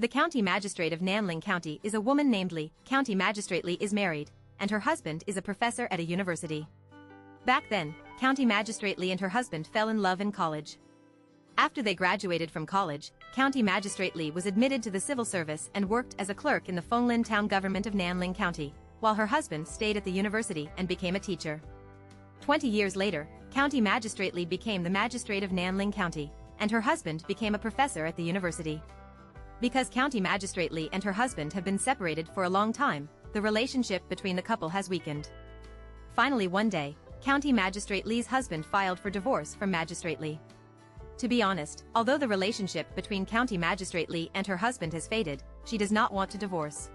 The County Magistrate of Nanling County is a woman named Lee. County Magistrate Lee is married, and her husband is a professor at a university. Back then, County Magistrate Lee and her husband fell in love in college. After they graduated from college, County Magistrate Lee was admitted to the civil service and worked as a clerk in the Phonglin Town government of Nanling County, while her husband stayed at the university and became a teacher. 20 years later, County Magistrate Lee became the Magistrate of Nanling County, and her husband became a professor at the university. Because County Magistrate Lee and her husband have been separated for a long time, the relationship between the couple has weakened. Finally one day, County Magistrate Lee's husband filed for divorce from Magistrate Lee. To be honest, although the relationship between County Magistrate Lee and her husband has faded, she does not want to divorce.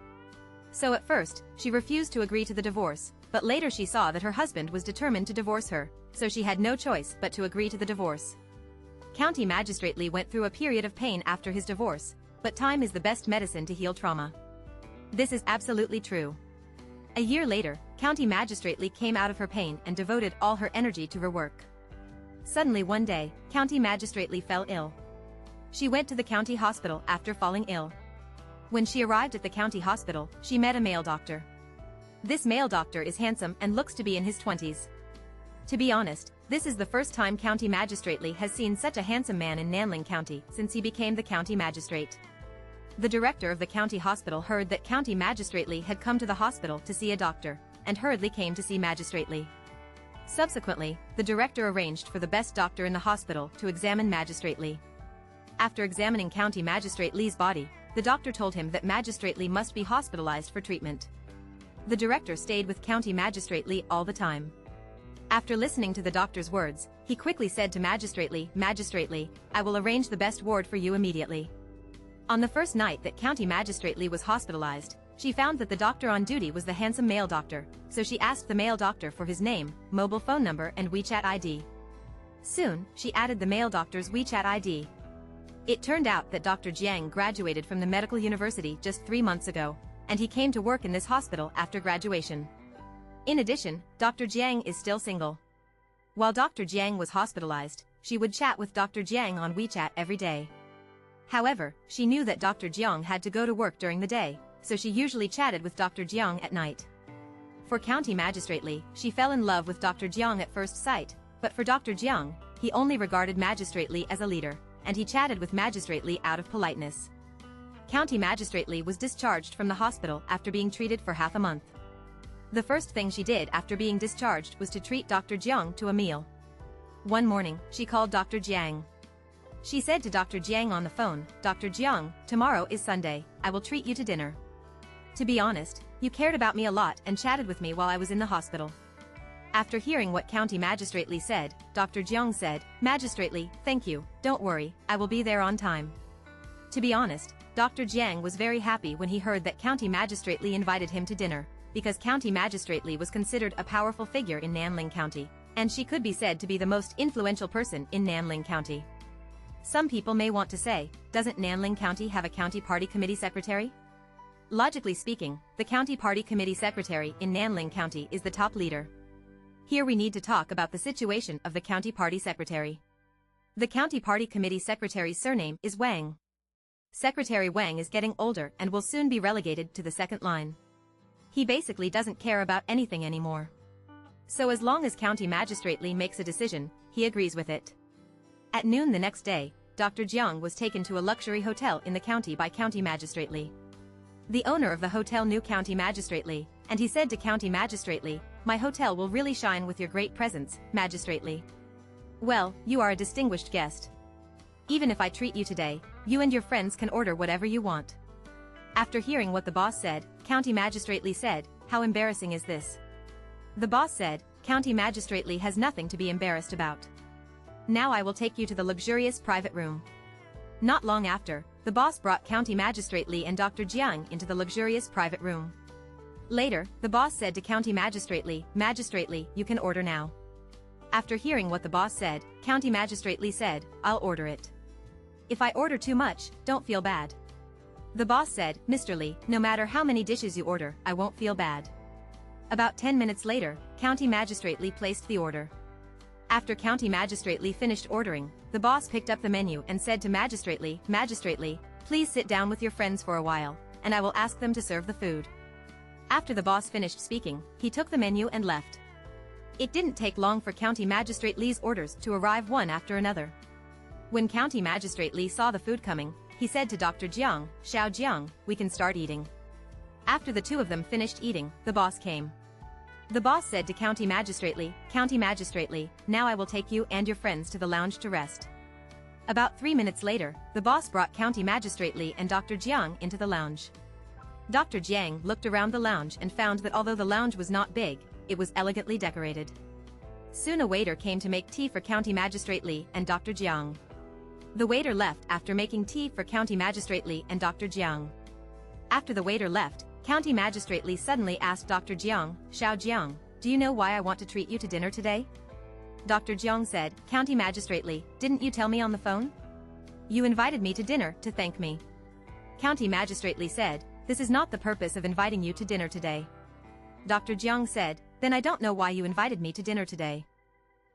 So at first, she refused to agree to the divorce, but later she saw that her husband was determined to divorce her, so she had no choice but to agree to the divorce. County Magistrate Lee went through a period of pain after his divorce, but time is the best medicine to heal trauma. This is absolutely true. A year later, County Magistrate Lee came out of her pain and devoted all her energy to her work. Suddenly one day, County Magistrate Lee fell ill. She went to the county hospital after falling ill. When she arrived at the county hospital, she met a male doctor. This male doctor is handsome and looks to be in his 20s. To be honest, this is the first time County Magistrate Lee has seen such a handsome man in Nanling County since he became the county magistrate. The director of the county hospital heard that County Magistrate Lee had come to the hospital to see a doctor, and hurriedly came to see Magistrate Lee. Subsequently, the director arranged for the best doctor in the hospital to examine Magistrate Lee. After examining County Magistrate Lee's body, the doctor told him that Magistrate Lee must be hospitalized for treatment. The director stayed with County Magistrate Lee all the time. After listening to the doctor's words, he quickly said to Magistrate Lee, I will arrange the best ward for you immediately. On the first night that County Magistrate Lee was hospitalized, she found that the doctor on duty was the handsome male doctor, so she asked the male doctor for his name, mobile phone number and WeChat ID. Soon, she added the male doctor's WeChat ID. It turned out that Dr. Jiang graduated from the medical university just 3 months ago, and he came to work in this hospital after graduation. In addition, Dr. Jiang is still single. While Dr. Jiang was hospitalized, she would chat with Dr. Jiang on WeChat every day. However, she knew that Dr. Jiang had to go to work during the day, so she usually chatted with Dr. Jiang at night. For County Magistrate Lee, she fell in love with Dr. Jiang at first sight, but for Dr. Jiang, he only regarded Magistrate Lee as a leader, and he chatted with Magistrate Lee out of politeness. County Magistrate Lee was discharged from the hospital after being treated for half a month. The first thing she did after being discharged was to treat Dr. Jiang to a meal. One morning, she called Dr. Jiang. She said to Dr. Jiang on the phone, Dr. Jiang, tomorrow is Sunday, I will treat you to dinner. To be honest, you cared about me a lot and chatted with me while I was in the hospital. After hearing what County Magistrate Lee said, Dr. Jiang said, Magistrate Lee, thank you, don't worry, I will be there on time. To be honest, Dr. Jiang was very happy when he heard that County Magistrate Lee invited him to dinner, because County Magistrate Lee was considered a powerful figure in Nanling County, and she could be said to be the most influential person in Nanling County. Some people may want to say, doesn't Nanling County have a county party committee secretary? Logically speaking, the county party committee secretary in Nanling County is the top leader. Here we need to talk about the situation of the county party secretary. The county party committee secretary's surname is Wang. Secretary Wang is getting older and will soon be relegated to the second line. He basically doesn't care about anything anymore. So as long as County Magistrate Lee makes a decision, he agrees with it. At noon the next day, Dr. Jiang was taken to a luxury hotel in the county by County Magistrate Lee. The owner of the hotel knew County Magistrate Lee, and he said to County Magistrate Lee, my hotel will really shine with your great presence, Magistrate Lee. Well, you are a distinguished guest. Even if I treat you today, you and your friends can order whatever you want. After hearing what the boss said, County Magistrate Lee said, how embarrassing is this? The boss said, County Magistrate Lee has nothing to be embarrassed about. Now I will take you to the luxurious private room. Not long after, the boss brought County Magistrate Lee and Dr. Jiang into the luxurious private room. Later, the boss said to County Magistrate Lee, you can order now. After hearing what the boss said, County Magistrate Lee said, I'll order it. If I order too much, don't feel bad. The boss said, Mr. Lee, no matter how many dishes you order, I won't feel bad. About 10 minutes later, County Magistrate Lee placed the order. After County Magistrate Lee finished ordering, the boss picked up the menu and said to Magistrate Lee, Please sit down with your friends for a while, and I will ask them to serve the food. After the boss finished speaking, he took the menu and left. It didn't take long for County Magistrate Lee's orders to arrive one after another. When County Magistrate Lee saw the food coming, he said to Dr. Jiang, "Xiao Jiang, we can start eating." After the two of them finished eating, the boss came. The boss said to County Magistrate Lee, "Now I will take you and your friends to the lounge to rest." About 3 minutes later, the boss brought County Magistrate Lee and Dr. Jiang into the lounge. Dr. Jiang looked around the lounge and found that although the lounge was not big, it was elegantly decorated. Soon a waiter came to make tea for County Magistrate Lee and Dr. Jiang. The waiter left after making tea for County Magistrate Lee and Dr. Jiang. After the waiter left, County Magistrate Lee suddenly asked Dr. Jiang, "Xiao Jiang, do you know why I want to treat you to dinner today?" Dr. Jiang said, "County Magistrate Lee, didn't you tell me on the phone? You invited me to dinner to thank me." County Magistrate Lee said, "This is not the purpose of inviting you to dinner today." Dr. Jiang said, "Then I don't know why you invited me to dinner today."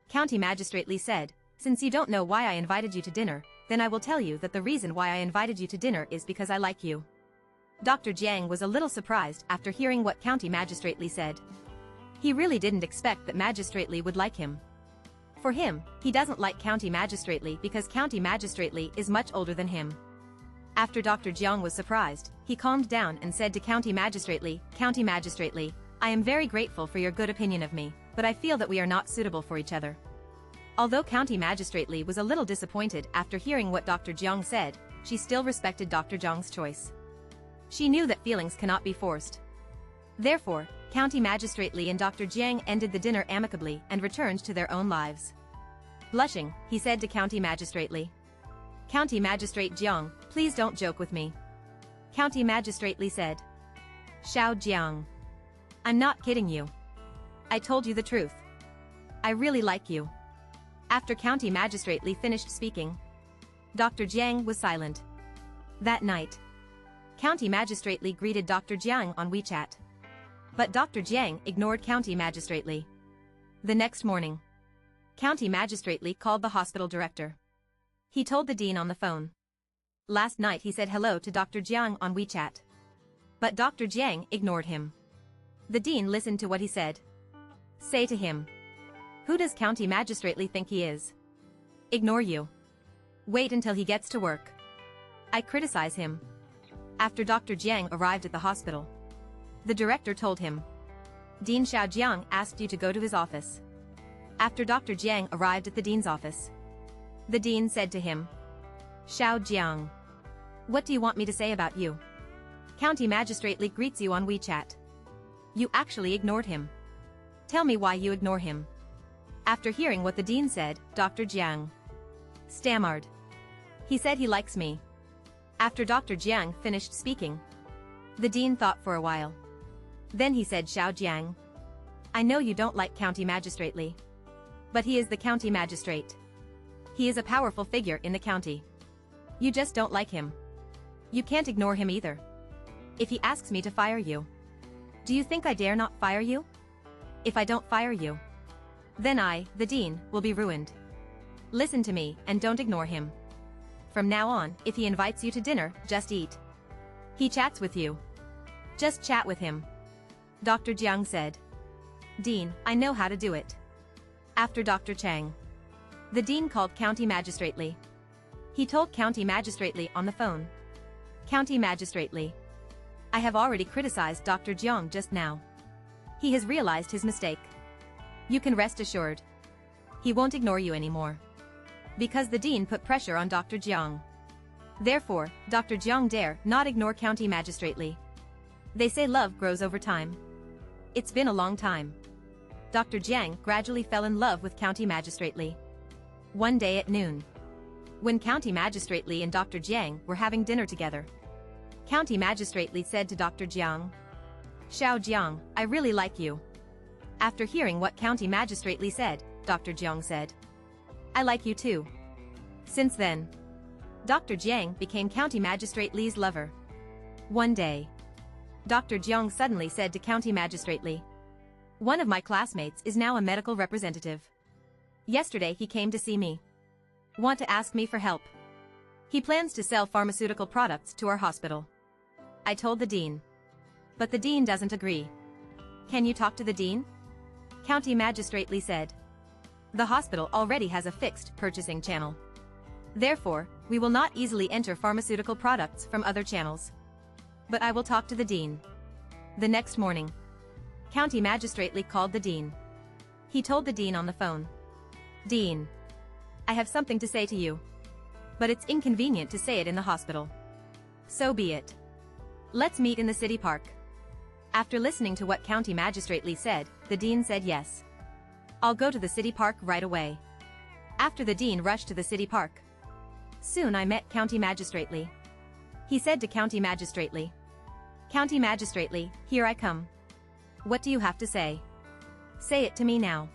County Magistrate Lee said, "Since you don't know why I invited you to dinner, then I will tell you that the reason why I invited you to dinner is because I like you." Dr. Jiang was a little surprised after hearing what County Magistrate Lee said. He really didn't expect that Magistrate Lee would like him. For him, he doesn't like County Magistrate Lee because County Magistrate Lee is much older than him. After Dr. Jiang was surprised, he calmed down and said to County Magistrate Lee, "County Magistrate Lee, I am very grateful for your good opinion of me, but I feel that we are not suitable for each other." Although County Magistrate Lee was a little disappointed after hearing what Dr. Jiang said, she still respected Dr. Jiang's choice. She knew that feelings cannot be forced. Therefore, County Magistrate Lee and Dr. Jiang ended the dinner amicably and returned to their own lives. Blushing, he said to County Magistrate Lee, "County Magistrate Jiang, please don't joke with me." County Magistrate Lee said, "Xiao Jiang, I'm not kidding you. I told you the truth. I really like you." After County Magistrate Lee finished speaking, Dr. Jiang was silent. That night, County Magistrate Lee greeted Dr. Jiang on WeChat. But Dr. Jiang ignored County Magistrate Lee. The next morning, County Magistrate Lee called the hospital director. He told the dean on the phone. Last night he said hello to Dr. Jiang on WeChat. But Dr. Jiang ignored him. The dean listened to what he said. "Say to him, who does County Magistrate Lee think he is? Ignore you. Wait until he gets to work. I criticize him." After Dr. Jiang arrived at the hospital, the director told him, "Dean Xiao Jiang asked you to go to his office." After Dr. Jiang arrived at the dean's office, the dean said to him, "Xiao Jiang, what do you want me to say about you? County Magistrate Lee greets you on WeChat. You actually ignored him. Tell me why you ignore him." After hearing what the dean said, Dr. Jiang stammered. He said he likes me. After Dr. Jiang finished speaking, the dean thought for a while. Then he said, "Xiao Jiang, I know you don't like County Magistrate Lee. But he is the county magistrate. He is a powerful figure in the county. You just don't like him. You can't ignore him either. If he asks me to fire you, do you think I dare not fire you? If I don't fire you, then I, the dean, will be ruined. Listen to me and don't ignore him. From now on, if he invites you to dinner, just eat. He chats with you, just chat with him." Dr. Jiang said, "Dean, I know how to do it." After Dr. Chang, the dean called County Magistrate Lee. He told County Magistrate Lee on the phone, "County Magistrate Lee, I have already criticized Dr. Jiang just now. He has realized his mistake. You can rest assured. He won't ignore you anymore." Because the dean put pressure on Dr. Jiang. Therefore, Dr. Jiang dare not ignore County Magistrate Lee. They say love grows over time. It's been a long time. Dr. Jiang gradually fell in love with County Magistrate Lee. One day at noon, when County Magistrate Lee and Dr. Jiang were having dinner together, County Magistrate Lee said to Dr. Jiang, "Xiao Jiang, I really like you." After hearing what County Magistrate Lee said, Dr. Jiang said, "I like you too." Since then, Dr. Jiang became County Magistrate Lee's lover. One day, Dr. Jiang suddenly said to County Magistrate Lee, "One of my classmates is now a medical representative. Yesterday he came to see me. Want to ask me for help." He plans to sell pharmaceutical products to our hospital. I told the dean. But the dean doesn't agree. Can you talk to the dean? County Magistrate Lee said. The hospital already has a fixed purchasing channel. Therefore, we will not easily enter pharmaceutical products from other channels. But I will talk to the dean. The next morning, County Magistrate Lee called the dean. He told the dean on the phone. Dean, I have something to say to you. But it's inconvenient to say it in the hospital. So be it. Let's meet in the city park. After listening to what County Magistrate Lee said, the dean said yes. I'll go to the city park right away. After the dean rushed to the city park. Soon I met County Magistrate Lee. He said to County Magistrate Lee, County Magistrate Lee, here I come. What do you have to say? Say it to me now.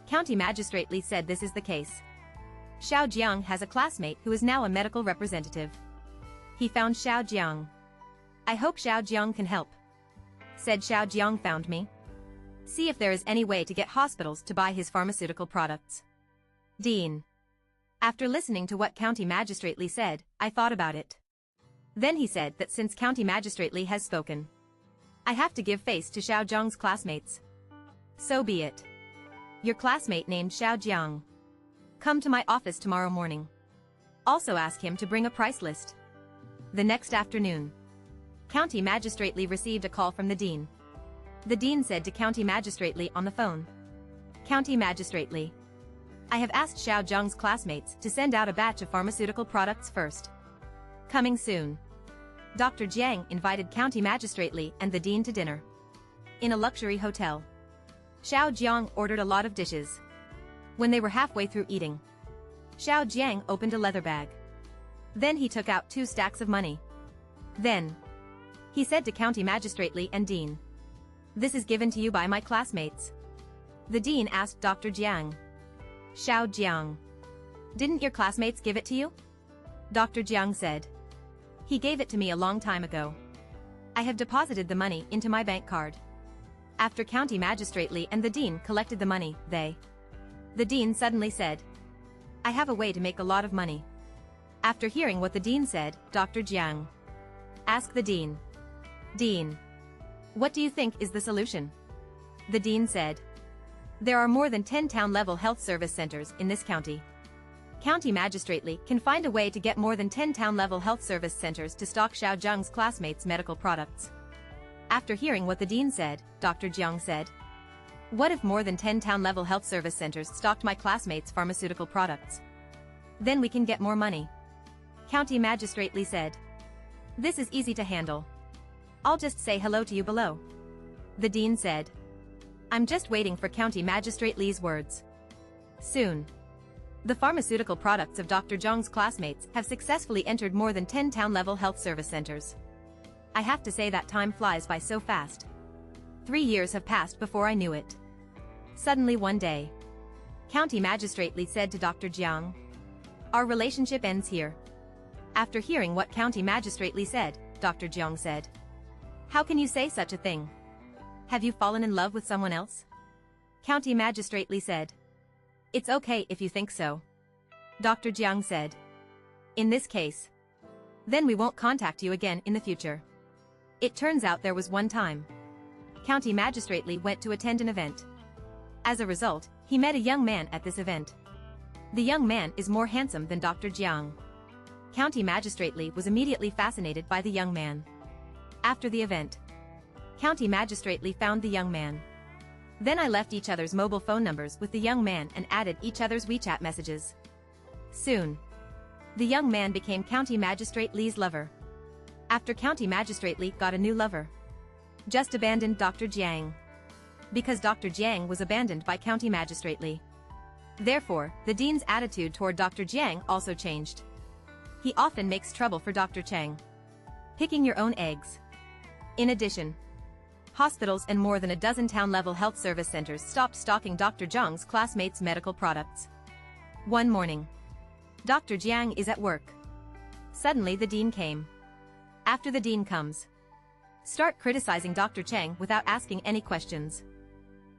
County Magistrate Lee said this is the case. Xiao Jiang has a classmate who is now a medical representative. He found Xiao Jiang. I hope Xiao Jiang can help. Said Xiao Jiang found me. See if there is any way to get hospitals to buy his pharmaceutical products. Dean. After listening to what County Magistrate Lee said, I thought about it. Then he said that since County Magistrate Lee has spoken, I have to give face to Xiao Jiang's classmates. So be it. Your classmate named Xiao Jiang. Come to my office tomorrow morning. Also ask him to bring a price list. The next afternoon, County Magistrate Lee received a call from the dean. The dean said to County Magistrate Lee on the phone, County Magistrate Lee, I have asked Xiao Jiang's classmates to send out a batch of pharmaceutical products first. Coming soon. Dr. Jiang invited County Magistrate Lee and the dean to dinner. In a luxury hotel. Xiao Jiang ordered a lot of dishes. When they were halfway through eating, Xiao Jiang opened a leather bag. Then he took out 2 stacks of money. Then, he said to County Magistrate Lee and dean, this is given to you by my classmates. The dean asked Dr. Jiang. Xiao Jiang. Didn't your classmates give it to you? Dr. Jiang said. He gave it to me a long time ago. I have deposited the money into my bank card. After County Magistrate Lee and the dean collected the money, the dean suddenly said, I have a way to make a lot of money. After hearing what the dean said, Dr. Jiang asked the dean, Dean, what do you think is the solution? The dean said, there are more than 10 town-level health service centers in this county. County Magistrate Lee can find a way to get more than 10 town-level health service centers to stock Xiao Jiang's classmates' medical products. After hearing what the dean said, Dr. Jiang said, what if more than 10 town-level health service centers stocked my classmates' pharmaceutical products? Then we can get more money. County Magistrate Lee said, this is easy to handle. I'll just say hello to you below. The dean said, I'm just waiting for County Magistrate Lee's words. Soon. The pharmaceutical products of Dr. Jiang's classmates have successfully entered more than 10 town-level health service centers. I have to say that time flies by so fast. 3 years have passed before I knew it. Suddenly one day, County Magistrate Lee said to Dr. Jiang, our relationship ends here. After hearing what County Magistrate Lee said, Dr. Jiang said, how can you say such a thing? Have you fallen in love with someone else? County Magistrate Lee said, it's okay if you think so. Dr. Jiang said, in this case, then we won't contact you again in the future. It turns out there was one time. County Magistrate Lee went to attend an event. As a result, he met a young man at this event. The young man is more handsome than Dr. Jiang. County Magistrate Lee was immediately fascinated by the young man. After the event, County Magistrate Lee found the young man. Then I left each other's mobile phone numbers with the young man and added each other's WeChat messages. Soon, the young man became County Magistrate Lee's lover. After County Magistrate Lee got a new lover, just abandoned Dr. Jiang. Because Dr. Jiang was abandoned by County Magistrate Lee. Therefore, the dean's attitude toward Dr. Jiang also changed. He often makes trouble for Dr. Chang. Picking your own eggs. In addition, hospitals and more than a dozen town-level health service centers stopped stocking Dr. Jiang's classmates' medical products. One morning, Dr. Jiang is at work. Suddenly the dean came. After the dean comes, start criticizing Dr. Chang without asking any questions.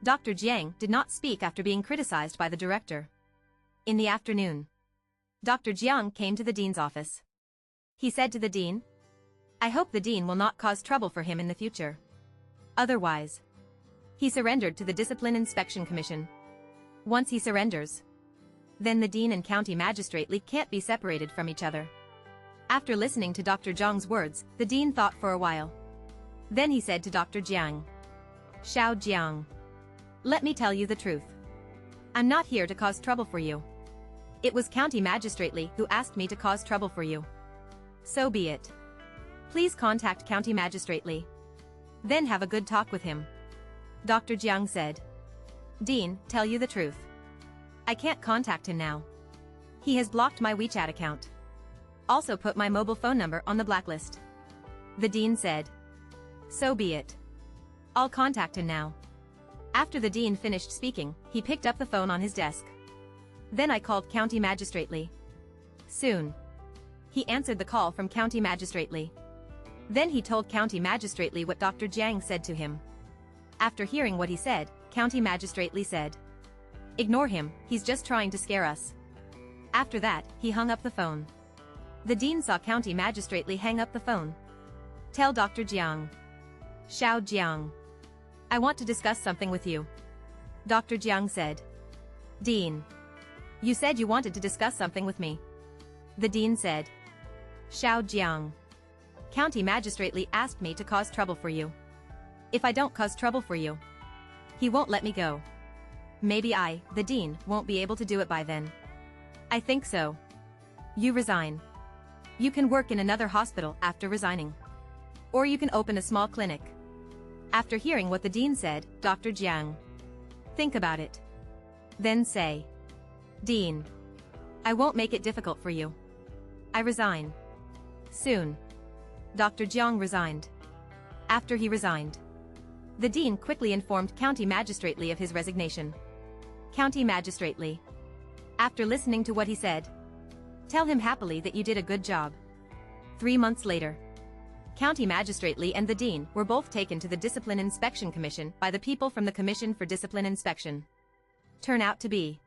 Dr. Jiang did not speak after being criticized by the director. In the afternoon, Dr. Jiang came to the dean's office. He said to the dean, "I hope the dean will not cause trouble for him in the future. Otherwise." He surrendered to the Discipline Inspection Commission. Once he surrenders, then the dean and county magistrate can't be separated from each other. After listening to Dr. Jiang's words, the dean thought for a while. Then he said to Dr. Jiang, "Xiao Jiang, let me tell you the truth. I'm not here to cause trouble for you. It was County Magistrate Li who asked me to cause trouble for you. So be it. Please contact County Magistrate Li. Then have a good talk with him." Dr. Jiang said, "Dean, tell you the truth. I can't contact him now. He has blocked my WeChat account. Also put my mobile phone number on the blacklist." The dean said, "So be it. I'll contact him now." After the dean finished speaking, he picked up the phone on his desk. "Then I called County Magistrate Li. Soon. He answered the call from County Magistrate Li. Then he told County Magistrate Li what Dr. Jiang said to him. After hearing what he said, County Magistrate Li said, "Ignore him, he's just trying to scare us." After that, he hung up the phone. The dean saw County Magistrate Li hang up the phone. "Tell Dr. Jiang. Xiao Jiang. I want to discuss something with you." Dr. Jiang said, "Dean. You said you wanted to discuss something with me." The dean said, "Xiao Jiang. County Magistrate Li asked me to cause trouble for you. If I don't cause trouble for you, he won't let me go. Maybe I, the dean, won't be able to do it by then. I think so. You resign. You can work in another hospital after resigning. Or you can open a small clinic." After hearing what the dean said, Dr. Jiang, "Think about it. Then say, 'Dean, I won't make it difficult for you. I resign. Soon.'" Dr. Jiang resigned. After he resigned, the dean quickly informed County Magistrate Li of his resignation. County Magistrate Li, after listening to what he said, "Tell him happily that you did a good job." 3 months later, County Magistrate Li and the dean were both taken to the Discipline Inspection Commission by the people from the Commission for Discipline Inspection. Turn out to be